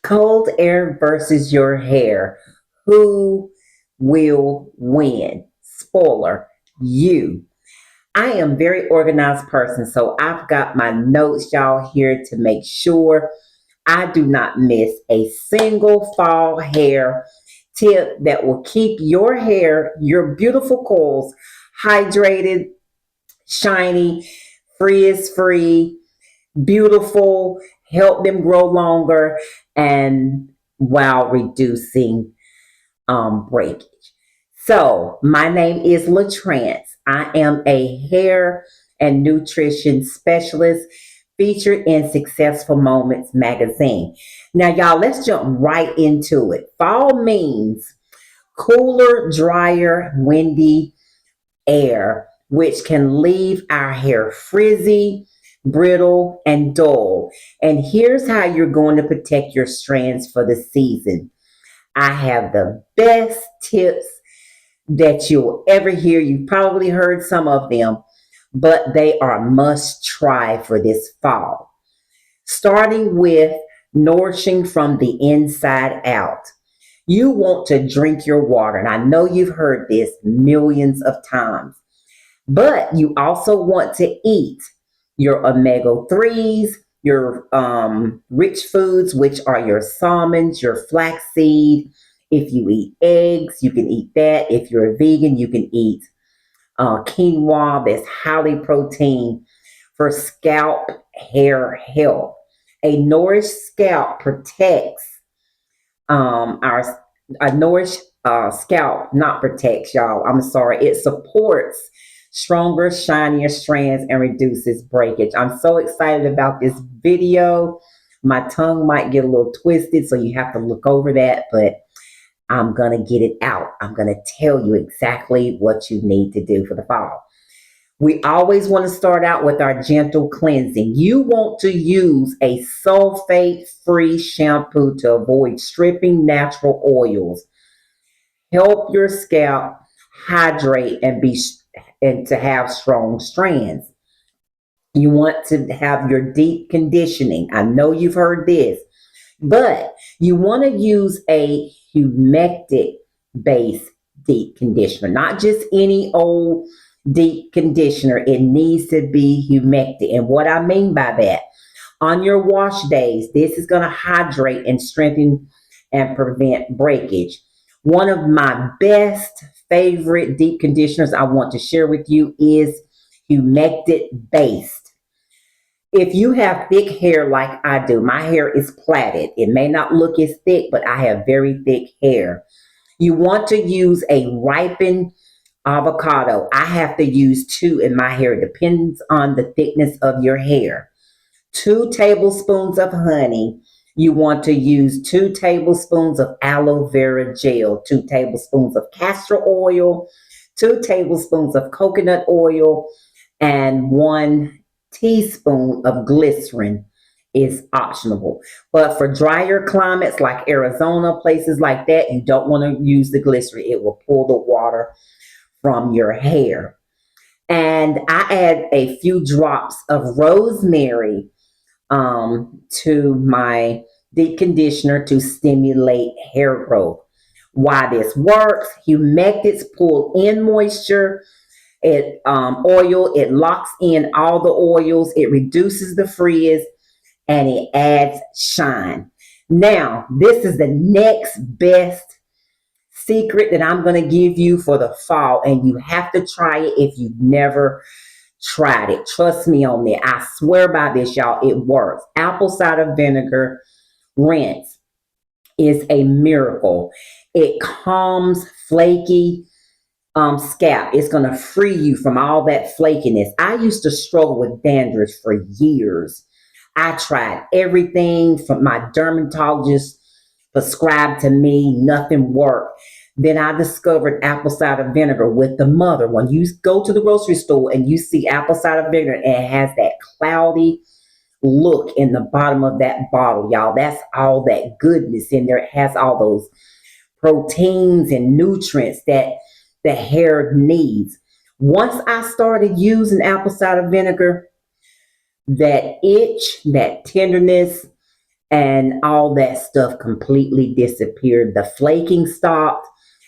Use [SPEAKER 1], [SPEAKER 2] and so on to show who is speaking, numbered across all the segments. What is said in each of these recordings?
[SPEAKER 1] Cold air versus your hair. Who will win? Spoiler, you. I am a very organized person, so I've got my notes, y'all, here to make sure I do not miss a single fall hair tip that will keep your hair, your beautiful coils, hydrated, shiny, frizz free, beautiful, help them grow longer, and while reducing breakage. So, my name is LaTrance. I am a hair and nutrition specialist featured in Successful Moments magazine. Now, y'all, let's jump right into it. Fall means cooler, drier, windy air, which can leave our hair frizzy, brittle, and dull. And here's how you're going to protect your strands for the season. I have the best tips that you'll ever hear. You've probably heard some of them, but they are must try for this fall. Starting with nourishing from the inside out. You want to drink your water, and I know you've heard this millions of times, but you also want to eat your omega 3s, your rich foods, which are your salmons, your flaxseed. If you eat eggs, you can eat that. If you're a vegan, you can eat quinoa, that's highly protein for scalp hair health. A nourished scalp protects our a nourished scalp, not protects, y'all. I'm sorry. It supports stronger, shinier strands and reduces breakage. I'm so excited about this video. My tongue might get a little twisted, so you have to look over that, but I'm going to get it out. I'm going to tell you exactly what you need to do for the fall. We always want to start out with our gentle cleansing. You want to use a sulfate-free shampoo to avoid stripping natural oils. Help your scalp hydrate and to have strong strands. You want to have your deep conditioning. I know you've heard this, but you want to use a humectant based deep conditioner, not just any old deep conditioner. It needs to be humectant. And what I mean by that, on your wash days, this is going to hydrate and strengthen and prevent breakage. One of my best favorite deep conditioners I want to share with you is humectant based. If you have thick hair like I do, my hair is plaited. It may not look as thick, but I have very thick hair. You want to use a ripened avocado. I have to use two in my hair. It depends on the thickness of your hair. 2 tablespoons of honey. You want to use 2 tablespoons of aloe vera gel, 2 tablespoons of castor oil, 2 tablespoons of coconut oil, and 1 teaspoon of glycerin is optional. But for drier climates like Arizona, places like that, you don't want to use the glycerin. It will pull the water from your hair. And I add a few drops of rosemary to my deep conditioner to stimulate hair growth. Why this works: humectants pull in moisture, it oil, it locks in all the oils, it reduces the frizz, and it adds shine. Now, this is the next best secret that I'm going to give you for the fall, and you have to try it if you've never tried it. Trust me on that. I swear by this, y'all. It works. Apple cider vinegar rinse is a miracle. It calms flaky scalp. It's going to free you from all that flakiness. I used to struggle with dandruff for years. I tried everything from my dermatologist prescribed to me, nothing worked. Then I discovered apple cider vinegar with the mother. When you go to the grocery store and you see apple cider vinegar, and it has that cloudy look in the bottom of that bottle, y'all. That's all that goodness in there. It has all those proteins and nutrients that the hair needs. Once I started using apple cider vinegar, that itch, that tenderness, and all that stuff completely disappeared. The flaking stopped,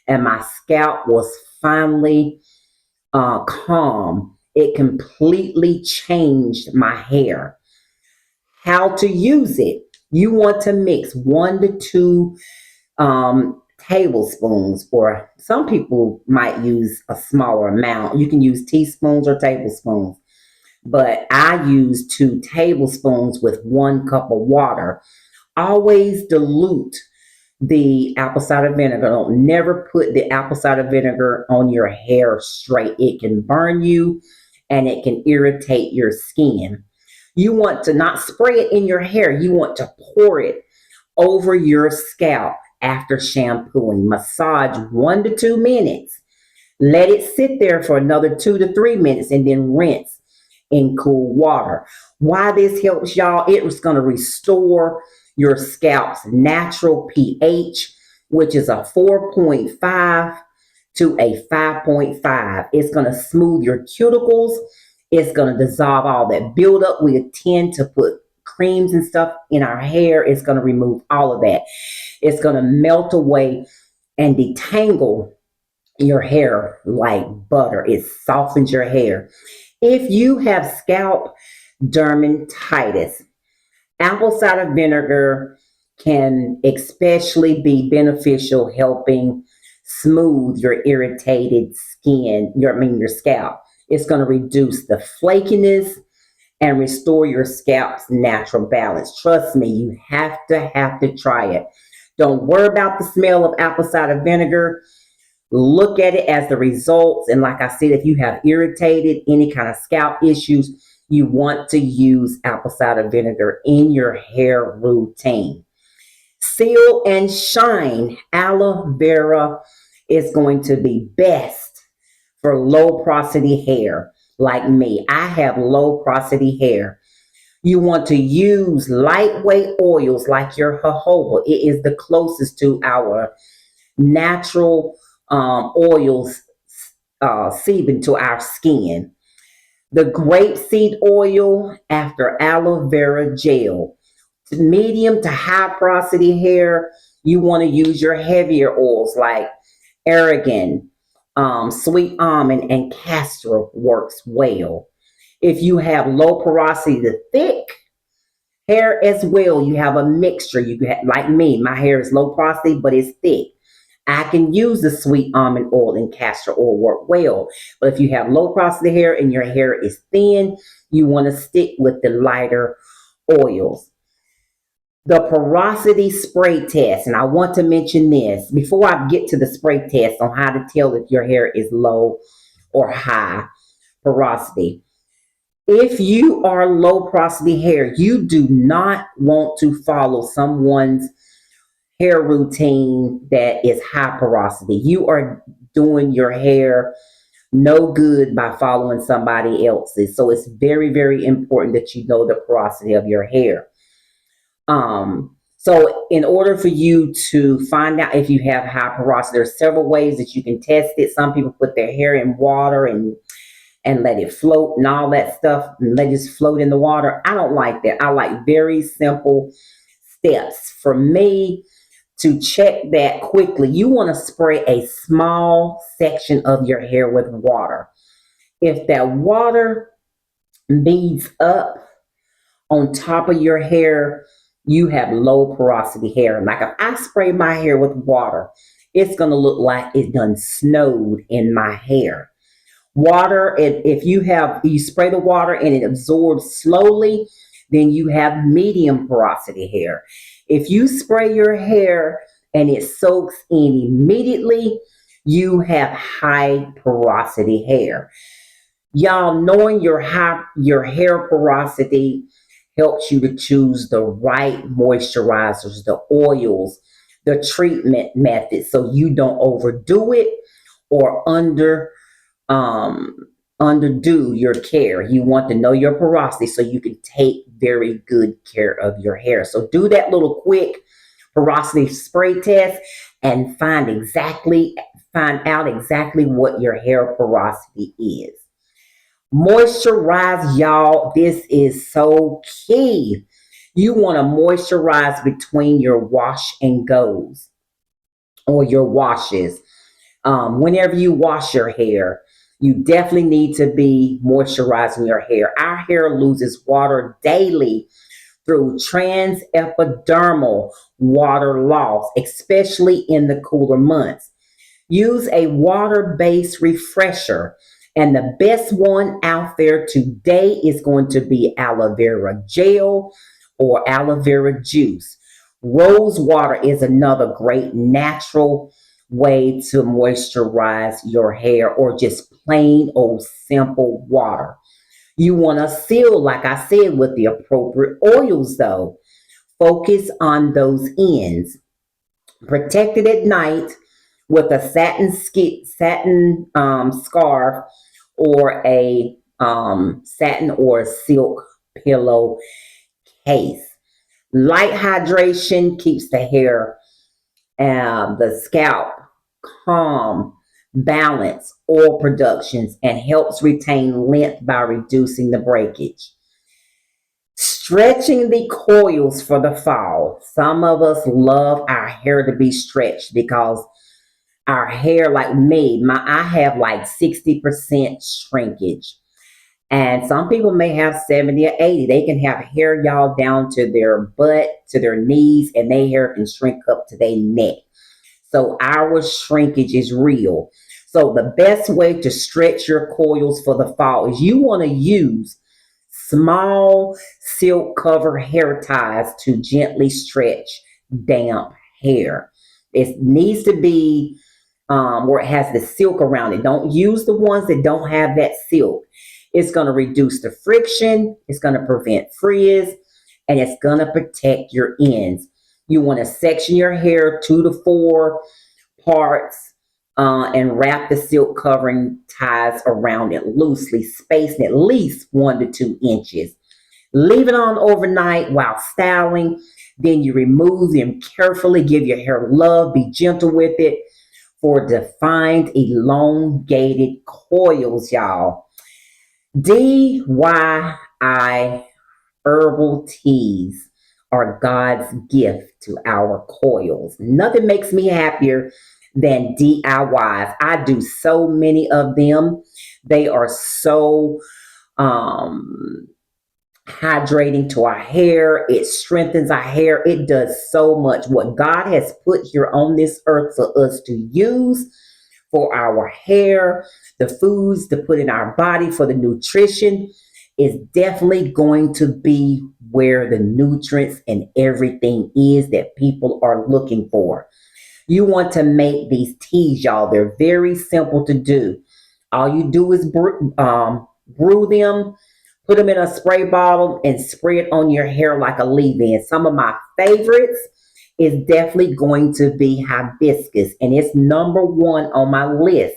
[SPEAKER 1] and my scalp was finally calm. It completely changed my hair. How to use it? You want to mix 1 to 2 tablespoons, or some people might use a smaller amount. You can use teaspoons or tablespoons, but I use 2 tablespoons with 1 cup of water. Always dilute the apple cider vinegar. Don't never put the apple cider vinegar on your hair straight. It can burn you and it can irritate your skin. You want to not spray it in your hair. You want to pour it over your scalp after shampooing. Massage 1 to 2 minutes. Let it sit there for another 2 to 3 minutes and then rinse in cool water. Why this helps y'all, it was going to restore your scalp's natural pH, which is a 4.5 to a 5.5. It's going to smooth your cuticles. It's going to dissolve all that buildup. We tend to put creams and stuff in our hair. It's going to remove all of that. It's going to melt away and detangle your hair like butter. It softens your hair. If you have scalp dermatitis, apple cider vinegar can especially be beneficial, helping smooth your irritated skin, your scalp. It's going to reduce the flakiness and restore your scalp's natural balance. Trust me, you have to try it. Don't worry about the smell of apple cider vinegar. Look at it as the results. And like I said, if you have irritated, any kind of scalp issues, you want to use apple cider vinegar in your hair routine. Seal and shine aloe vera is going to be best for low porosity hair like me. I have low porosity hair. You want to use lightweight oils like your jojoba. It is the closest to our natural oils seeping to our skin. The grapeseed oil after aloe vera gel. Medium to high porosity hair, you want to use your heavier oils like argan, sweet almond, and castor works well. If you have low porosity to thick hair as well, you have a mixture. Like me, my hair is low porosity, but it's thick. I can use the sweet almond oil and castor oil work well. But if you have low porosity hair and your hair is thin, you want to stick with the lighter oils. The porosity spray test, and I want to mention this before I get to the spray test on how to tell if your hair is low or high porosity. If you are low porosity hair, you do not want to follow someone's hair routine that is high porosity. You are doing your hair no good by following somebody else's. So it's very, very important that you know the porosity of your hair. So in order for you to find out if you have high porosity, there's several ways that you can test it. Some people put their hair in water and let it float and all that stuff, and let it just float in the water. I don't like that. I like very simple steps. For me, to check that quickly, you want to spray a small section of your hair with water. If that water beads up on top of your hair, you have low porosity hair. Like if I spray my hair with water, it's going to look like it done snowed in my hair. Water, if you spray the water and it absorbs slowly, then you have medium porosity hair. If you spray your hair and it soaks in immediately, you have high porosity hair. Y'all, knowing your hair porosity helps you to choose the right moisturizers, the oils, the treatment methods, so you don't overdo it or underdo your care. You want to know your porosity so you can take very good care of your hair. So do that little quick porosity spray test and find out exactly what your hair porosity is. Moisturize, y'all. This is so key. You want to moisturize between your wash and goes or your washes. Whenever you wash your hair, you definitely need to be moisturizing your hair. Our hair loses water daily through transepidermal water loss, especially in the cooler months. Use a water based refresher. And the best one out there today is going to be aloe vera gel or aloe vera juice. Rose water is another great natural way to moisturize your hair, or just plain old simple water. You want to seal, like I said, with the appropriate oils, though. Focus on those ends. Protect it at night with a satin scarf or a satin or silk pillow case. Light hydration keeps the hair, the scalp calm, balance oil productions, and helps retain length by reducing the breakage. Stretching the coils for the fall. Some of us love our hair to be stretched because our hair, like me, I have like 60% shrinkage. And some people may have 70 or 80. They can have hair, y'all, down to their butt, to their knees, and their hair can shrink up to their neck. So our shrinkage is real. So the best way to stretch your coils for the fall is you want to use small silk cover hair ties to gently stretch damp hair. It needs to be where it has the silk around it. Don't use the ones that don't have that silk. It's going to reduce the friction, it's going to prevent frizz, and it's going to protect your ends. You want to section your hair 2 to 4 parts and wrap the silk covering ties around it loosely, spacing at least 1 to 2 inches. Leave it on overnight while styling. Then you remove them carefully. Give your hair love. Be gentle with it for defined, elongated coils, y'all. DIY herbal teas are God's gift to our coils. Nothing makes me happier than DIYs. I do so many of them. They are so hydrating to our hair. It strengthens our hair. It does so much. What God has put here on this earth for us to use for our hair, the foods to put in our body for the nutrition, is definitely going to be where the nutrients and everything is that people are looking for. You want to make these teas, y'all. They're very simple to do. All you do is brew them, put them in a spray bottle, and spray it on your hair like a leave-in. Some of my favorites is definitely going to be hibiscus, and it's number 1 on my list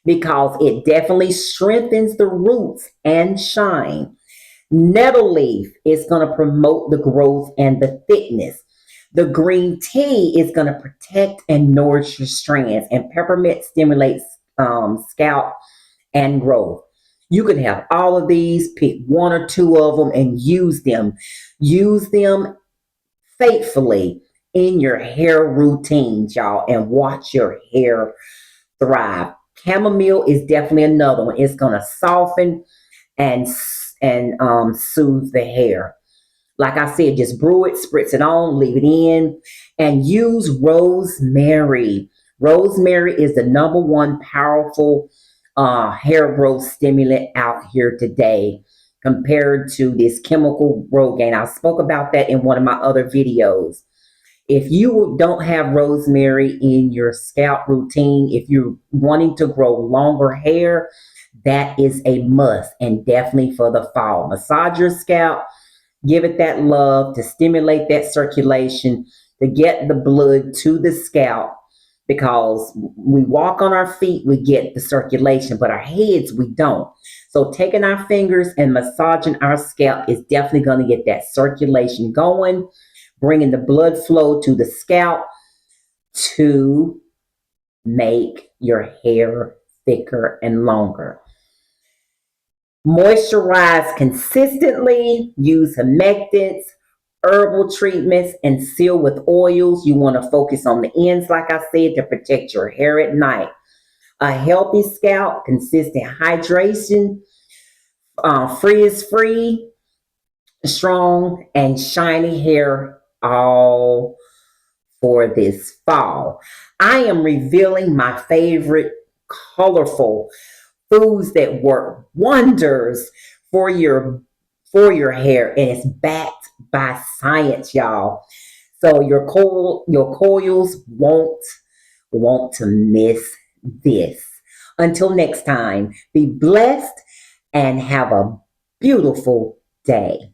[SPEAKER 1] because it definitely strengthens the roots and shine. Nettle leaf is going to promote the growth and the thickness. The green tea is going to protect and nourish your strands, and peppermint stimulates scalp and growth. You can have all of these, pick 1 or 2 of them and use them. Use them faithfully in your hair routines, y'all, and watch your hair thrive. Chamomile is definitely another one. It's going to soften and soothe the hair. Like I said, just brew it, spritz it on, leave it in, and use rosemary. Rosemary is the number 1 powerful hair growth stimulant out here today compared to this chemical Rogaine. I spoke about that in one of my other videos. If you don't have rosemary in your scalp routine, if you're wanting to grow longer hair, that is a must, and definitely for the fall. Massage your scalp, give it that love to stimulate that circulation, to get the blood to the scalp, because we walk on our feet, we get the circulation, but our heads, we don't. So taking our fingers and massaging our scalp is definitely going to get that circulation going, bringing the blood flow to the scalp to make your hair thicker and longer. Moisturize consistently, use humectants, herbal treatments and seal with oils. You want to focus on the ends, like I said, to protect your hair at night. A healthy scalp, consistent hydration, frizz free, strong, and shiny hair, all for this fall. I am revealing my favorite colorful foods that work wonders for your hair, and it's backed by science, y'all. So your coils won't want to miss this. Until next time, be blessed and have a beautiful day.